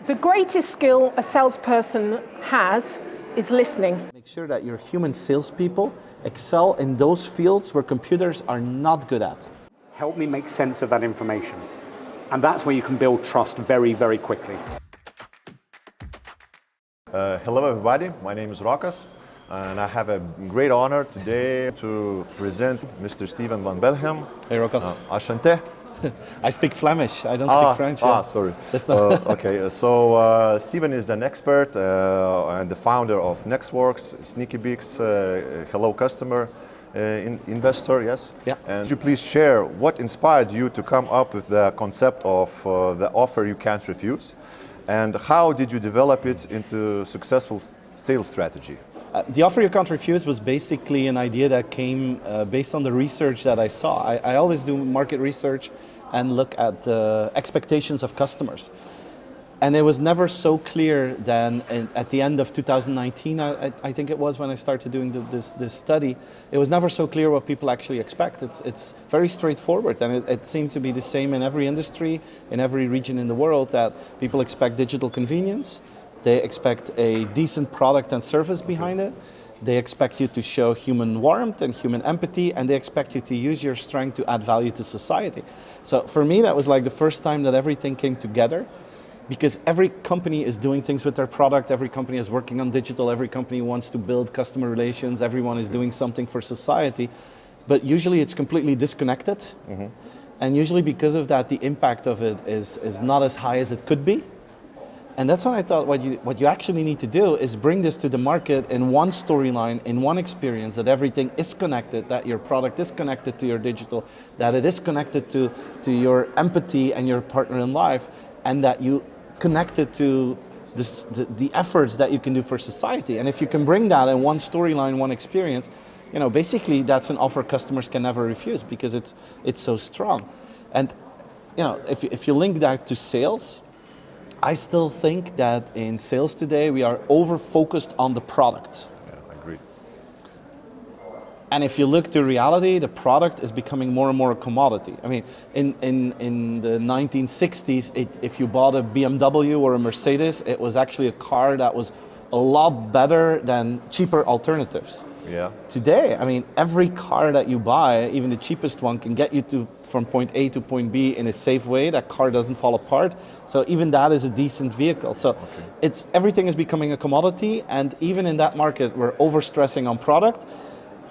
The greatest skill a salesperson has is listening. Make sure that your human salespeople excel in those fields where computers are not good at. Help me make sense of that information. And that's where you can build trust very, very quickly. Hello everybody, my name is Rokas and I have a great honor today to present Mr. Steven Van Belleghem. Hey Rokas. Enchanté. I speak Flemish, I don't speak French. Sorry. Okay, so Steven is an expert and the founder of Nexxworks, Snackbytes, hello customer, investor, yes? Yeah. And could you please share what inspired you to come up with the concept of the offer you can't refuse? And how did you develop it into successful sales strategy? The offer you can't refuse was basically an idea that came based on the research that I saw. I always do market research and look at the expectations of customers. And it was never so clear than at the end of 2019, I think it was when I started doing this study, it was never so clear what people actually expect. It's very straightforward, and it seemed to be the same in every industry, in every region in the world, that people expect digital convenience, they expect a decent product and service behind it, they expect you to show human warmth and human empathy, and they expect you to use your strength to add value to society. So for me, that was like the first time that everything came together, because every company is doing things with their product, every company is working on digital, every company wants to build customer relations, everyone is doing something for society, but usually it's completely disconnected. Mm-hmm. And usually because of that, the impact of it is not as high as it could be. And that's when I thought what you actually need to do is bring this to the market in one storyline, in one experience, that everything is connected, that your product is connected to your digital, that it is connected to your empathy and your partner in life, and that you connect it to the efforts that you can do for society. And if you can bring that in one storyline, one experience, you know, basically that's an offer customers can never refuse because it's so strong. And you know, if you link that to sales, I still think that in sales today we are over-focused on the product. Yeah, I agree. And if you look to reality, the product is becoming more and more a commodity. I mean, in the 1960s, if you bought a BMW or a Mercedes, it was actually a car that was a lot better than cheaper alternatives. Yeah. Today, I mean, every car that you buy, even the cheapest one, can get you from point A to point B in a safe way. That car doesn't fall apart. So even that is a decent vehicle. So everything is becoming a commodity, and even in that market, we're overstressing on product,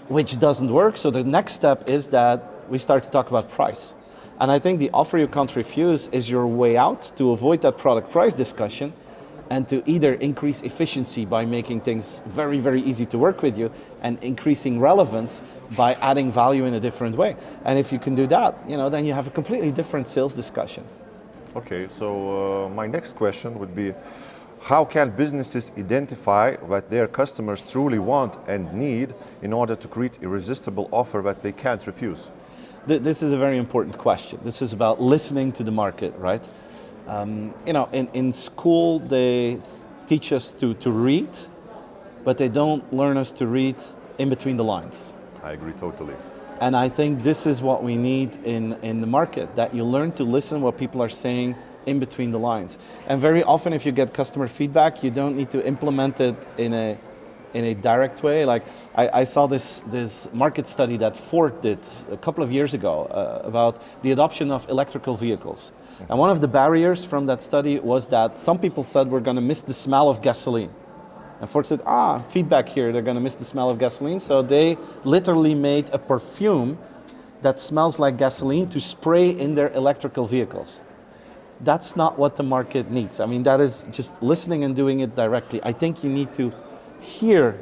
which doesn't work. So the next step is that we start to talk about price. And I think the offer you can't refuse is your way out to avoid that product price discussion, and to either increase efficiency by making things very, very easy to work with you, and increasing relevance by adding value in a different way. And if you can do that, you know, then you have a completely different sales discussion. Okay, so my next question would be, how can businesses identify what their customers truly want and need in order to create an irresistible offer that they can't refuse? This is a very important question. This is about listening to the market, right? You know, in school they teach us to read, but they don't learn us to read in between the lines. I agree totally. And I think this is what we need in the market, that you learn to listen what people are saying in between the lines. And very often if you get customer feedback, you don't need to implement it in a direct way. Like I saw this market study that Ford did a couple of years ago about the adoption of electrical vehicles. And one of the barriers from that study was that some people said we're going to miss the smell of gasoline. And Ford said, feedback here, they're going to miss the smell of gasoline. So they literally made a perfume that smells like gasoline to spray in their electrical vehicles. That's not what the market needs. I mean, that is just listening and doing it directly. I think you need to hear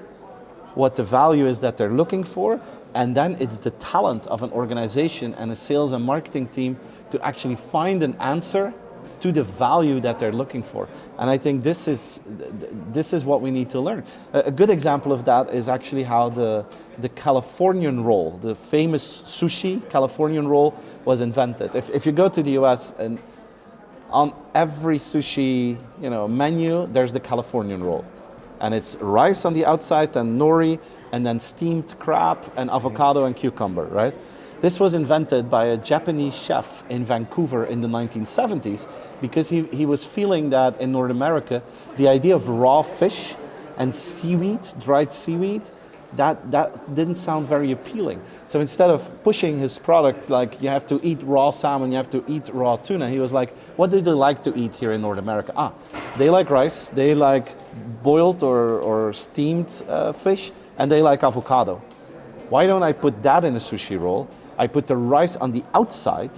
what the value is that they're looking for, and then it's the talent of an organization and a sales and marketing team to actually find an answer to the value that they're looking for. And I think this is what we need to learn. A good example of that is actually how the Californian roll, the famous sushi Californian roll, was invented. If you go to the US, and on every sushi menu, there's the Californian roll. And it's rice on the outside and nori, and then steamed crab and avocado and cucumber, right? This was invented by a Japanese chef in Vancouver in the 1970s because he was feeling that in North America, the idea of raw fish and seaweed, dried seaweed, that didn't sound very appealing. So instead of pushing his product like you have to eat raw salmon, you have to eat raw tuna, he was like, what do they like to eat here in North America? They like rice, they like boiled or steamed fish, and they like avocado. Why don't I put that in a sushi roll? I put the rice on the outside,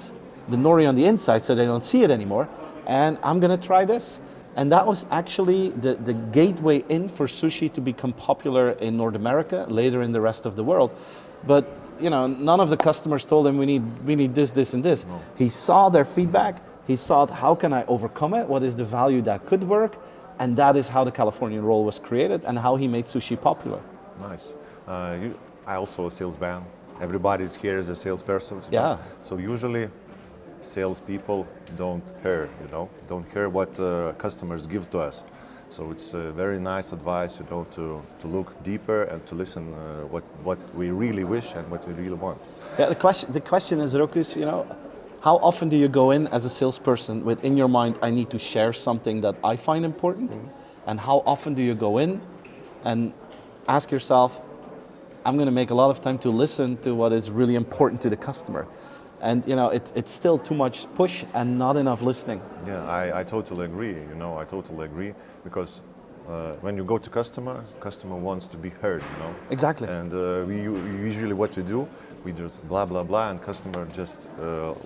the nori on the inside so they don't see it anymore, and I'm gonna try this. And that was actually the gateway in for sushi to become popular in North America, later in the rest of the world. But none of the customers told him we need this, this, and this. No. He saw their feedback, he thought, how can I overcome it? What is the value that could work? And that is how the Californian roll was created and how he made sushi popular. Nice. I also a salesman. Everybody's here as a salesperson. Yeah. So usually salespeople don't hear what customers give to us. So it's a very nice advice, to look deeper and to listen what we really wish and what we really want. Yeah, the question is, Rokus, how often do you go in as a salesperson with in your mind, I need to share something that I find important? Mm-hmm. And how often do you go in and ask yourself, I'm going to make a lot of time to listen to what is really important to the customer. And it's still too much push and not enough listening. Yeah, I totally agree. I totally agree because when you go to customer wants to be heard. Exactly. And we usually what we do, we just blah blah blah, and customer just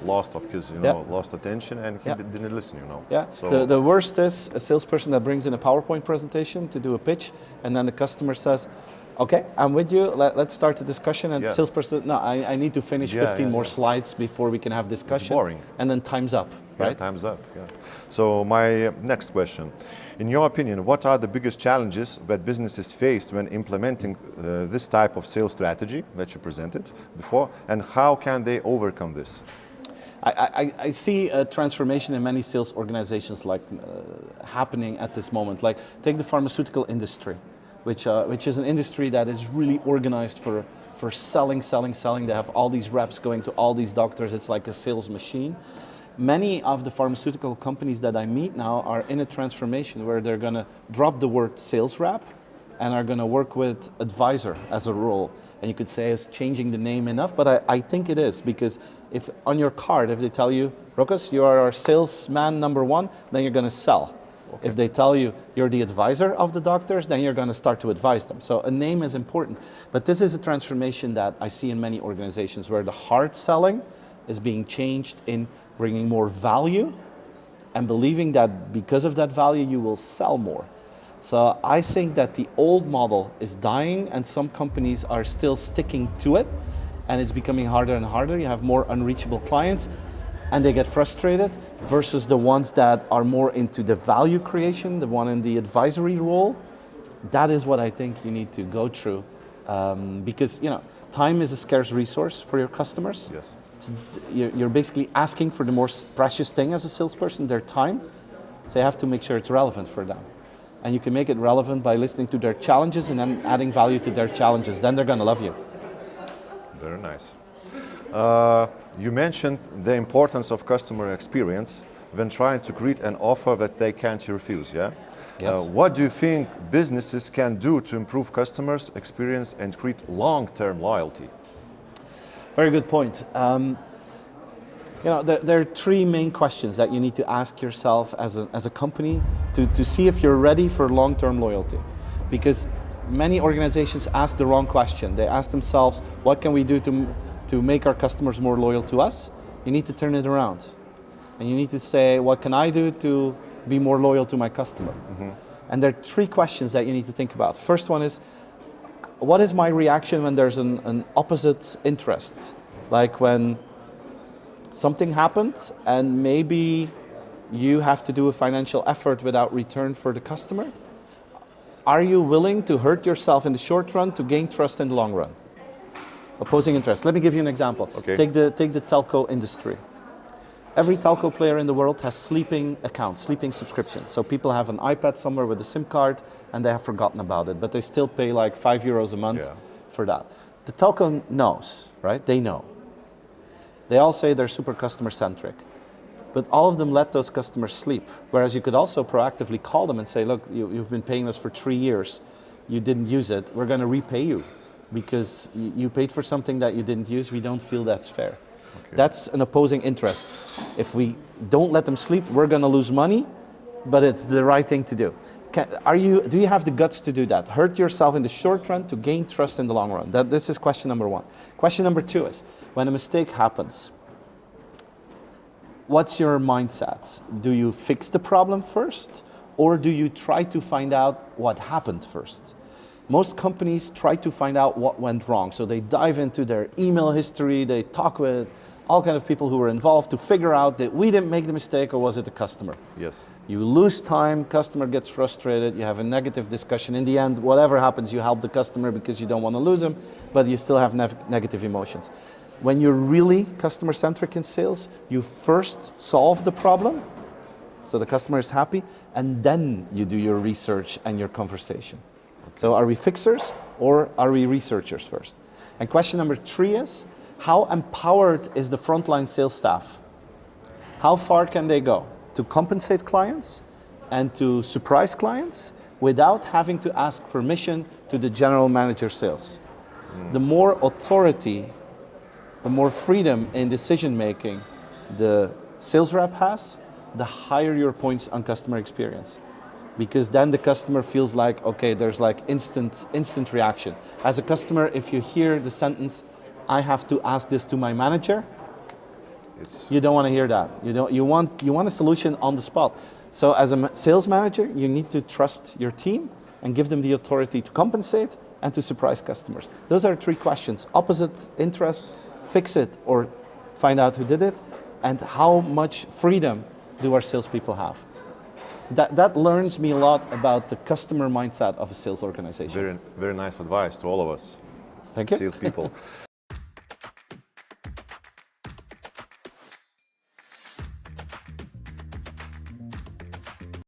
lost of his lost attention and he didn't listen. Yeah. So the worst is a salesperson that brings in a PowerPoint presentation to do a pitch, and then the customer says, okay, I'm with you. Let's start the discussion. And the salesperson, no, I need to finish 15 more slides before we can have discussion. It's boring. And then time's up, right? Yeah, time's up, yeah. So my next question. In your opinion, what are the biggest challenges that businesses face when implementing this type of sales strategy that you presented before, and how can they overcome this? I see a transformation in many sales organizations happening at this moment. Like take the pharmaceutical industry. Which is an industry that is really organized for selling. They have all these reps going to all these doctors. It's like a sales machine. Many of the pharmaceutical companies that I meet now are in a transformation where they're going to drop the word sales rep and are going to work with advisor as a role. And you could say it's changing the name enough, but I think it is, because if on your card, if they tell you, Rokas, you are our salesman number one, then you're going to sell. Okay. If they tell you you're the advisor of the doctors, then you're going to start to advise them. So a name is important. But this is a transformation that I see in many organizations where the hard selling is being changed in bringing more value and believing that because of that value, you will sell more. So I think that the old model is dying and some companies are still sticking to it, and it's becoming harder and harder. You have more unreachable clients and they get frustrated, versus the ones that are more into the value creation, the one in the advisory role. That is what I think you need to go through, because time is a scarce resource for your customers. Yes. You're basically asking for the most precious thing as a salesperson, their time. So you have to make sure it's relevant for them. And you can make it relevant by listening to their challenges and then adding value to their challenges. Then they're going to love you. Very nice. You mentioned the importance of customer experience when trying to create an offer that they can't refuse, yeah? Yes. What do you think businesses can do to improve customers' experience and create long-term loyalty? Very good point. There are three main questions that you need to ask yourself as a company to see if you're ready for long-term loyalty. Because many organizations ask the wrong question. They ask themselves, what can we do to make our customers more loyal to us? You need to turn it around. And you need to say, what can I do to be more loyal to my customer? Mm-hmm. And there are three questions that you need to think about. First one is, what is my reaction when there's an opposite interest? Like when something happens and maybe you have to do a financial effort without return for the customer. Are you willing to hurt yourself in the short run to gain trust in the long run? Opposing interest. Let me give you an example. Okay. Take the telco industry. Every telco player in the world has sleeping accounts, sleeping subscriptions. So people have an iPad somewhere with a SIM card and they have forgotten about it, but they still pay like €5 a month for that. The telco knows, right? They know. They all say they're super customer centric. But all of them let those customers sleep. Whereas you could also proactively call them and say, look, you've been paying us for 3 years. You didn't use it. We're going to repay you because you paid for something that you didn't use. We don't feel that's fair. Okay. That's an opposing interest. If we don't let them sleep, we're going to lose money, but it's the right thing to do. Do you have the guts to do that? Hurt yourself in the short run to gain trust in the long run? This is question number 1. Question number 2 is, when a mistake happens, what's your mindset? Do you fix the problem first, or do you try to find out what happened first? Most companies try to find out what went wrong, so they dive into their email history, they talk with all kind of people who were involved to figure out that we didn't make the mistake, or was it the customer? Yes. You lose time, customer gets frustrated, you have a negative discussion. In the end, whatever happens, you help the customer because you don't want to lose them, but you still have negative emotions. When you're really customer-centric in sales, you first solve the problem, so the customer is happy, and then you do your research and your conversation. Okay. So are we fixers or are we researchers first? And question number 3 is, how empowered is the frontline sales staff? How far can they go to compensate clients and to surprise clients without having to ask permission to the general manager sales? The more authority, the more freedom in decision making the sales rep has, the higher your points on customer experience. Because then the customer feels like, okay, there's like instant reaction. As a customer, if you hear the sentence, I have to ask this to my manager, you don't want to hear that. You want a solution on the spot. So as a sales manager, you need to trust your team and give them the authority to compensate and to surprise customers. Those are 3 questions: opposite interest, fix it or find out who did it, and how much freedom do our salespeople have. That learns me a lot about the customer mindset of a sales organization. Very, very nice advice to all of us. Thank you. Salespeople.